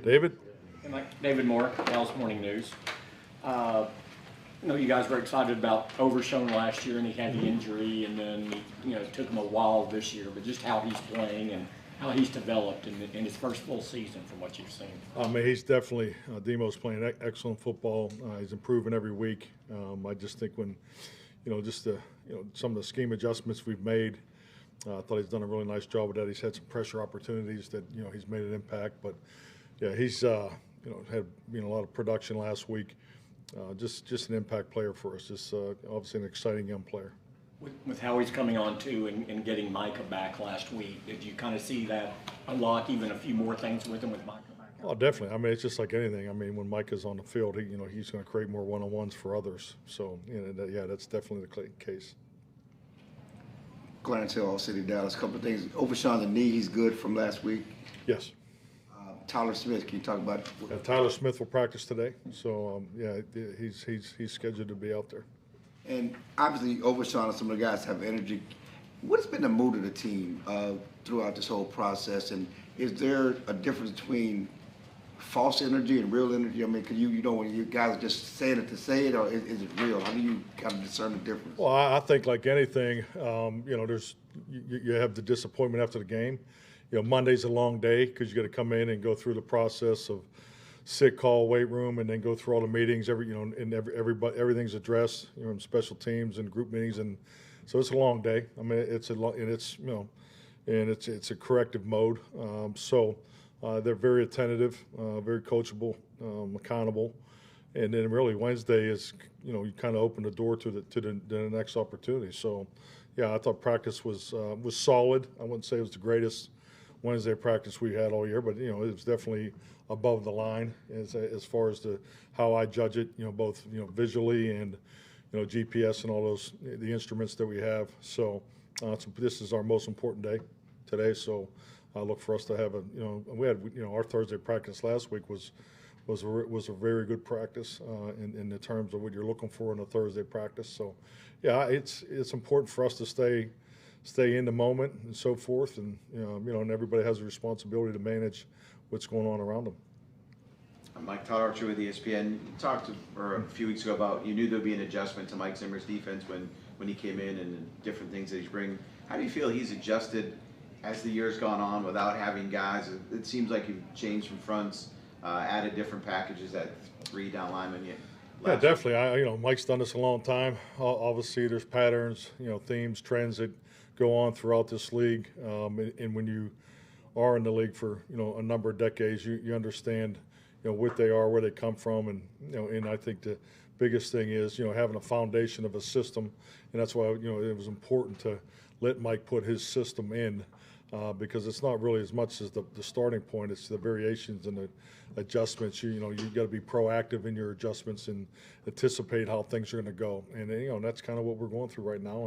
David? Hey, Mike. David Moore, Dallas Morning News. You guys were excited about Overshone last year, and he had the injury, and then it took him a while this year. But just how he's playing and how he's developed in his first full season, from what you've seen. I mean, he's definitely Demo's playing excellent football. He's improving every week. I just think when, some of the scheme adjustments we've made. I thought he's done a really nice job with that. He's had some pressure opportunities that he's made an impact. But yeah, he's had a lot of production last week. Just an impact player for us. Just obviously an exciting young player. With how he's coming on too, and getting Micah back last week, did you kind of see that unlock even a few more things with him with Micah back? Oh, definitely. I mean, it's just like anything. I mean, when Micah's on the field, he's going to create more one-on-ones for others. So that's definitely the case. Clarence Hill, All City, Dallas. A couple of things. Overshone the knee, he's good from last week. Yes. Tyler Smith, can you talk about? Tyler Smith will practice today, so he's scheduled to be out there. And obviously, Overshone and some of the guys have energy. What has been the mood of the team throughout this whole process? And is there a difference between false energy and real energy? I mean, because when you guys are just saying it to say it, or is it real? How do you kind of discern the difference? Well, I think like anything, there's you have the disappointment after the game. Monday's a long day because you got to come in and go through the process of sick call, weight room, and then go through all the meetings. Everything's addressed. In special teams and group meetings, and so it's a long day. I mean, it's a corrective mode. They're very attentive, very coachable, accountable, and then really Wednesday is you kind of open the door to the next opportunity. So, yeah, I thought practice was solid. I wouldn't say it was the greatest Wednesday practice we had all year, but it was definitely above the line as far as how I judge it. Both visually and GPS and all the instruments that we have. So this is our most important day today. So I look for us to have we had our Thursday practice last week was a very good practice in the terms of what you're looking for in a Thursday practice. So yeah, it's important for us to stay in the moment and so forth, and and everybody has a responsibility to manage what's going on around them. I'm Mike Todd Archer with ESPN. You talked a few weeks ago about you knew there'd be an adjustment to Mike Zimmer's defense when he came in and different things that he's bringing. How do you feel he's adjusted as the year's gone on without having guys? It seems like you've changed from fronts, added different packages at 3 down linemen. Yeah, definitely. Mike's done this a long time. Obviously, there's patterns, themes, trends that go on throughout this league, and when you are in the league for a number of decades, you understand what they are, where they come from, and and I think the biggest thing is having a foundation of a system, and that's why it was important to let Mike put his system in. Because it's not really as much as the starting point; it's the variations and the adjustments. You got to be proactive in your adjustments and anticipate how things are going to go. And that's kind of what we're going through right now.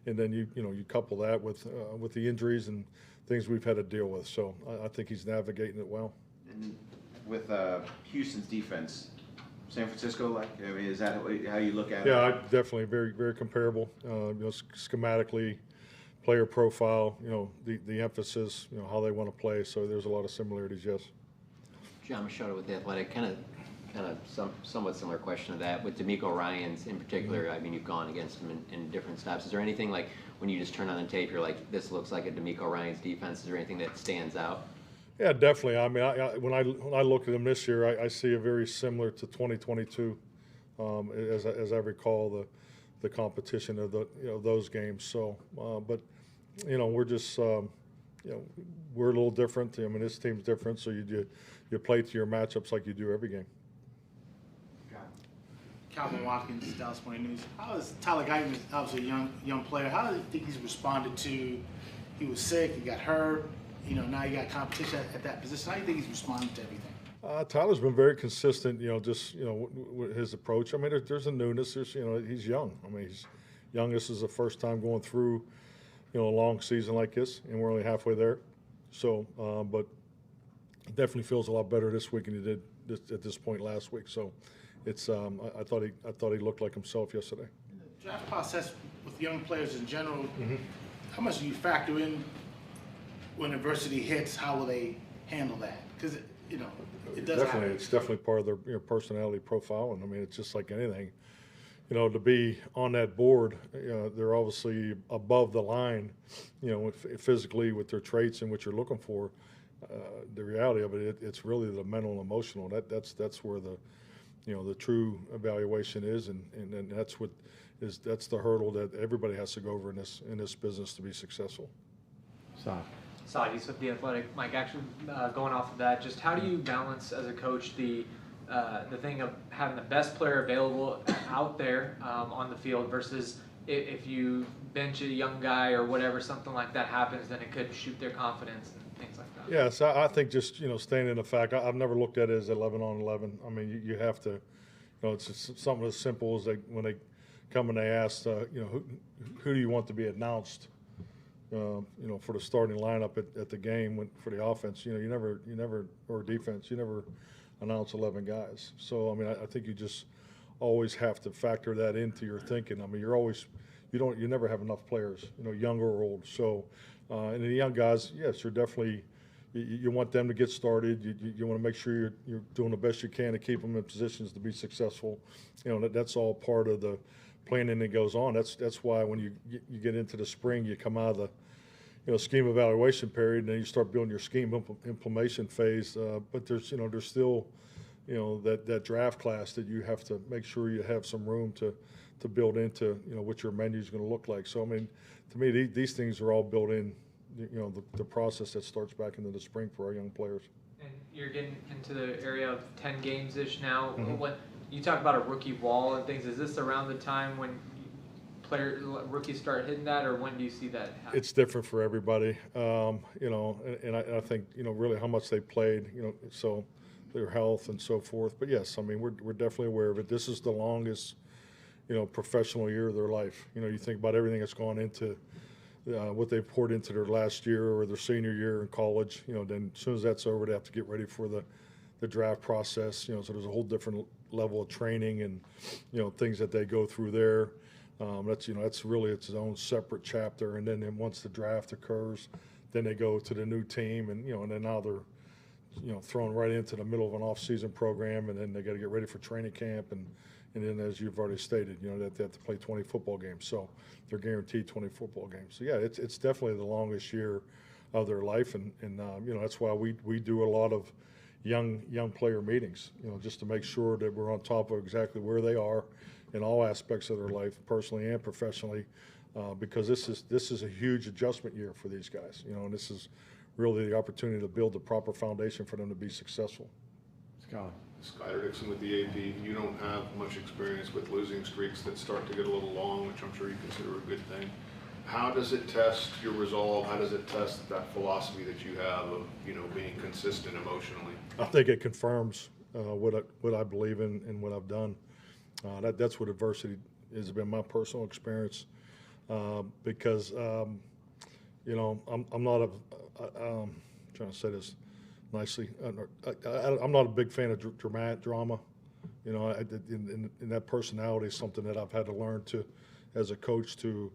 And then you couple that with the injuries and things we've had to deal with. So I think he's navigating it well. And with Houston's defense, San Francisco, is that how you look at it? Yeah, definitely very very comparable. Schematically. Player profile, the emphasis, how they want to play. So there's a lot of similarities, yes. Jon Gruden with The Athletic, kind of somewhat similar question to that. With D'Amico Ryans in particular, I mean, you've gone against him in different stops. Is there anything like when you just turn on the tape, you're like, this looks like a D'Amico Ryans defense? Is there anything that stands out? Yeah, definitely. I mean, when I look at them this year, I see a very similar to 2022, as I recall the competition of those games. So, but we're just we're a little different. I mean, this team's different, so you play to your matchups like you do every game. Calvin Watkins, Dallas Morning News. How is Tyler Guyton, obviously a young player? How do you think he's responded to? He was sick, he got hurt. Now you got competition at that position. How do you think he's responding to everything? Tyler's been very consistent. With his approach. I mean, there's a newness. He's young. I mean, he's young. This is the first time going through, a long season like this, and we're only halfway there. So, but it definitely feels a lot better this week than he did at this point last week. So, it's I thought he looked like himself yesterday. In the draft process with young players in general, how much do you factor in when adversity hits? How will they handle that? Because it does Definitely, happen. it's definitely part of their personality profile, and I mean, it's just like anything. To be on that board, they're obviously above the line, physically with their traits and what you're looking for. The reality of it's really the mental and emotional. That's where the true evaluation is, and that's the hurdle that everybody has to go over in this business to be successful. Saudis with The Athletic. Mike, actually going off of that, just how do you balance as a coach the thing of having the best player available out there on the field versus if you bench a young guy or whatever, something like that happens, then it could shoot their confidence and things like that? Yeah, so I think just staying in the fact. I've never looked at it as 11 on 11. I mean, you have to, it's just something as simple as when they come and they ask, who do you want to be announced? For the starting lineup at the game for the offense, you never or defense, you never announce 11 guys. So I mean, I think you just always have to factor that into your thinking. I mean, you never have enough players, young or old. So, and the young guys, yes, you're definitely you want them to get started. You want to make sure you're doing the best you can to keep them in positions to be successful. That's all part of the planning that goes on. That's why when you get into the spring, you come out of the scheme evaluation period, and then you start building your scheme implementation phase. But there's still that draft class that you have to make sure you have some room to build into what your menu is going to look like. So I mean, to me, these things are all built in. The process that starts back into the spring for our young players. And you're getting into the area of 10 games-ish now. Mm-hmm. What you talk about a rookie wall and things, is this around the time when rookies start hitting that, or when do you see that happen? It's different for everybody, and I think really how much they played, so their health and so forth. But yes, I mean we're definitely aware of it. This is the longest professional year of their life. You think about everything that's gone into what they poured into their last year or their senior year in college. Then as soon as that's over, they have to get ready for the draft process. So there's a whole different level of training and things that they go through there. That's really its own separate chapter. And then once the draft occurs, then they go to the new team, and and then now they're thrown right into the middle of an off-season program, and then they got to get ready for training camp, and then as you've already stated, that they have to play 20 football games. So they're guaranteed 20 football games. So yeah, it's definitely the longest year of their life, and that's why we do a lot of young player meetings, just to make sure that we're on top of exactly where they are in all aspects of their life, personally and professionally, because this is a huge adjustment year for these guys, and this is really the opportunity to build the proper foundation for them to be successful. Skyler Dixon with the AP. You don't have much experience with losing streaks that start to get a little long, which I'm sure you consider a good thing. How does it test your resolve? How does it test that philosophy that you have of being consistent emotionally? I think it confirms what I believe in and what I've done. That's what adversity has been my personal experience, because I'm not trying to say this nicely. I'm not a big fan of drama. In that personality is something that I've had to learn to, as a coach, to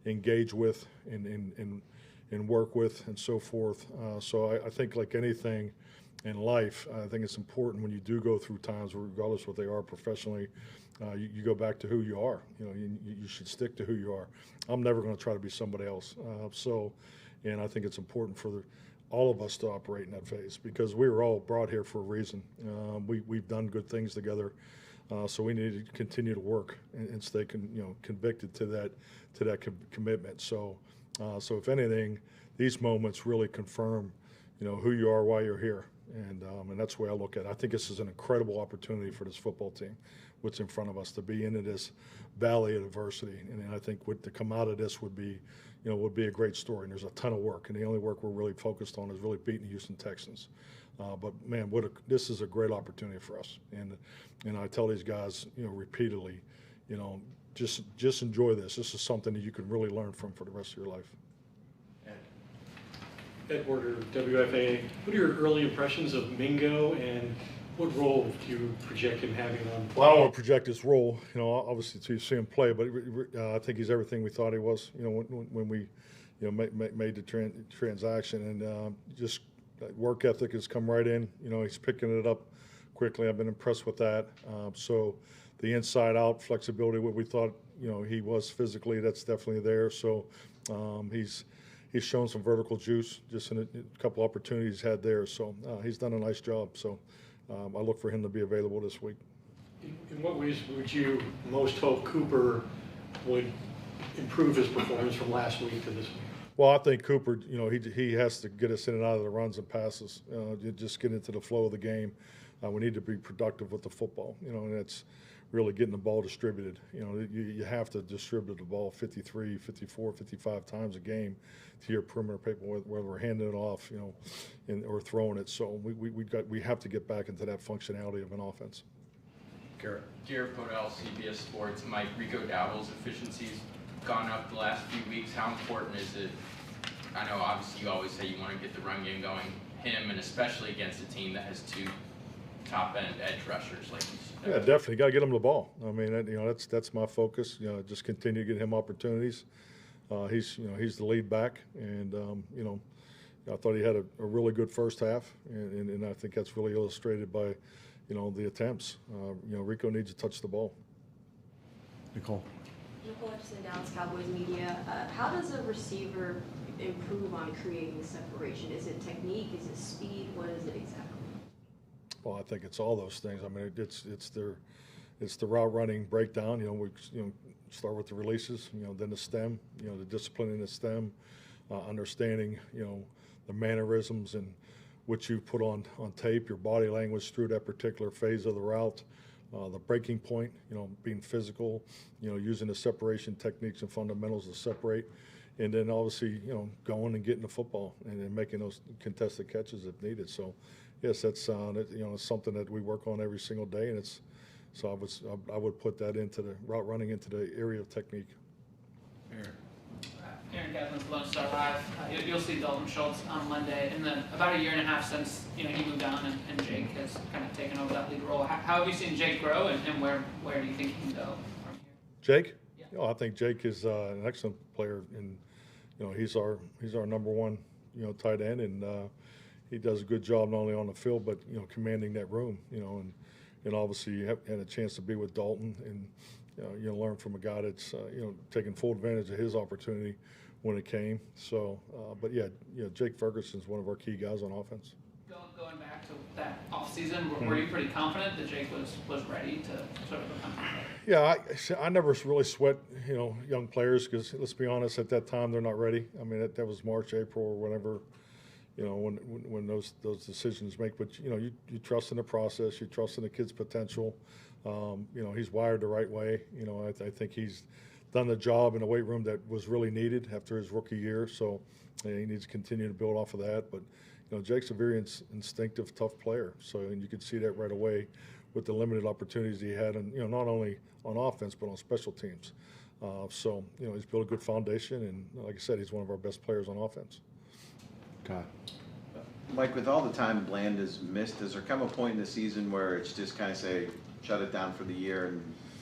engage with and work with and so forth. So I think like anything in life, I think it's important when you do go through times, regardless of what they are professionally, you go back to who you are. You should stick to who you are. I'm never going to try to be somebody else. And I think it's important for all of us to operate in that phase, because we were all brought here for a reason. We've done good things together, so we need to continue to work and stay convicted to that commitment. So if anything, these moments really confirm who you are, why you're here, and that's the way I look at it. I think this is an incredible opportunity for this football team, what's in front of us, to be into this valley of adversity, and I think to come out of this would be a great story. And there's a ton of work, and the only work we're really focused on is really beating the Houston Texans. But man, this is a great opportunity for us, and I tell these guys repeatedly, just enjoy this. This is something that you can really learn from for the rest of your life. Ed Porter, WFA. What are your early impressions of Mingo, and what role do you project him having on? Well, I don't want to project his role, obviously until you see him play, but I think he's everything we thought he was, when we, made the transaction, and just work ethic has come right in. He's picking it up quickly. I've been impressed with that. So the inside-out flexibility, what we thought, he was physically, that's definitely there. So he's shown some vertical juice just in a couple opportunities he's had there. So he's done a nice job. So I look for him to be available this week. In what ways would you most hope Cooper would improve his performance from last week to this week? Well, I think Cooper, he has to get us in and out of the runs and passes, just get into the flow of the game. We need to be productive with the football, and that's really getting the ball distributed. You have to distribute the ball 53, 54, 55 times a game to your perimeter people, whether we're handing it off, or throwing it. So we have to get back into that functionality of an offense. Garrett Podell, CBS Sports. Mike, Rico Gathers' efficiency's gone up the last few weeks. How important is it? I know obviously you always say you want to get the run game going. Him, and especially against a team that has two top-end edge rushers like you said. Yeah, definitely got to get him the ball. I mean, that's my focus. Just continue to get him opportunities. He's the lead back, and I thought he had a really good first half, and I think that's really illustrated by the attempts. Rico needs to touch the ball. Nicole Hutchinson, Dallas Cowboys media. How does a receiver improve on creating separation? Is it technique? Is it speed? What is it exactly? Well, I think it's all those things. I mean, it's the route running breakdown. We start with the releases. Then the stem. The discipline in the stem, understanding the mannerisms and what you put on tape, your body language through that particular phase of the route, the breaking point, being physical, using the separation techniques and fundamentals to separate, and then obviously, going and getting the football and then making those contested catches if needed. So, yes, that's it's something that we work on every single day, and I would put that into the route running into the area of technique. Aaron Gathers, Lone Star Live. You'll see Dalton Schultz on Monday, and then about a year and a half since he moved down and Jake has kind of taken over that lead role. How have you seen Jake grow, and where do you think he can go from here? Jake? Yeah. I think Jake is an excellent player, and he's our number one tight end, and he does a good job not only on the field but commanding that room, and obviously you had a chance to be with Dalton and learn from a guy that's taking full advantage of his opportunity when it came. So, but yeah, Jake Ferguson's one of our key guys on offense. Going back to that offseason, were you pretty confident that Jake was ready to sort of become? Yeah, I never really sweat young players because let's be honest, at that time they're not ready. I mean that was March, April, or whenever when those decisions make. But you trust in the process, you trust in the kid's potential. He's wired the right way. I think he's done the job in the weight room that was really needed after his rookie year. So he needs to continue to build off of that. But Jake's a very instinctive, tough player. So and you could see that right away with the limited opportunities he had, and not only on offense but on special teams. So he's built a good foundation, and like I said, he's one of our best players on offense. God. Mike, with all the time Bland has missed, does there come a point in the season where it's just kind of say, shut it down for the year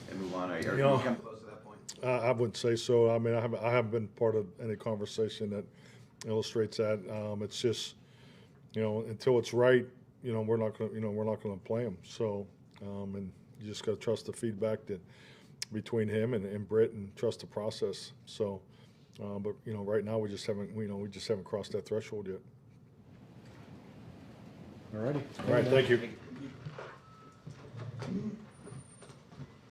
and move on? Or can you come close to that point? I wouldn't say so. I mean, I haven't been part of any conversation that illustrates that. It's just, until it's right, we're not going to play him. So, and you just got to trust the feedback that between him and Britt, and trust the process. So, but right now we just haven't crossed that threshold yet. All righty. All right, thank you.